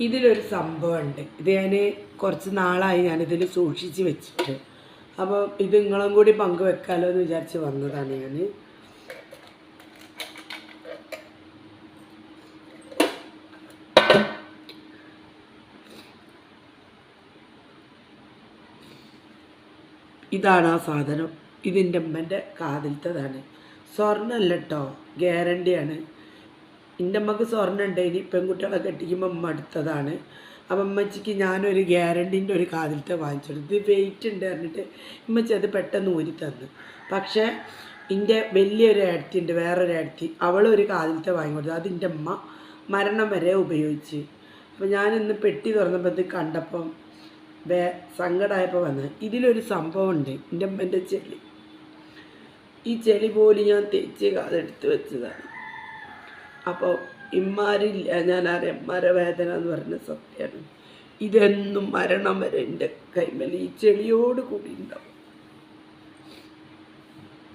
ഇതിലൊരു സംഭവമുണ്ട്. ഇത് ഞാൻ കുറച്ച് നാളായി ഞാനിതിൽ സൂക്ഷിച്ച് വെച്ചിട്ട്. അപ്പോൾ ഇത് നിങ്ങളും കൂടി പങ്കുവെക്കാമല്ലോ എന്ന് വിചാരിച്ച് വന്നതാണ് ഞാൻ. ഇതാണ് ആ സാധനം. ഇതിൻ്റെ അമ്മൻ്റെ കാതിലത്തതാണ്. സ്വർണ്ണമല്ല കേട്ടോ, ഗ്യാരണ്ടിയാണ്. എൻ്റെ അമ്മക്ക് സ്വർണ്ണം ഉണ്ടായിന്, പെൺകുട്ടികളെ കെട്ടിക്കുമ്പോൾ അമ്മ എടുത്തതാണ്. അപ്പം അമ്മച്ചിക്ക് ഞാനൊരു ഗ്യാരണ്ടീൻ്റെ ഒരു കാതിലത്തെ വാങ്ങിച്ചെടുത്തു. ഇത് വെയിറ്റ് ഉണ്ട് പറഞ്ഞിട്ട് അമ്മച്ചി അത് പെട്ടെന്ന് ഊരി തന്നു. പക്ഷേ എൻ്റെ വലിയൊരു ഏടത്തി ഉണ്ട്, വേറൊരു ഏടത്തി, അവളൊരു കാതിലത്തെ വാങ്ങിക്കൊടുത്തു. അതിൻ്റെ അമ്മ മരണം വരെ ഉപയോഗിച്ച്. അപ്പോൾ ഞാനിന്ന് പെട്ടി തുറന്നപ്പോൾ ഇത് കണ്ടപ്പം സങ്കടമായപ്പോൾ വന്നത്. ഇതിലൊരു സംഭവമുണ്ട്. എൻ്റെ അമ്മൻ്റെ ചെളി, ഈ ചെളി പോലും ഞാൻ തേച്ച് കാതെടുത്ത് വെച്ചതാണ്. അപ്പോൾ ഇമ്മാരില്ല, ഞാനറിയാം മരവേദന എന്ന് പറയുന്ന സത്യമാണ്. ഇതെന്നും മരണം വരെ എൻ്റെ കൈമേൽ ഈ ചെളിയോട് കൂടി ഉണ്ടാവും.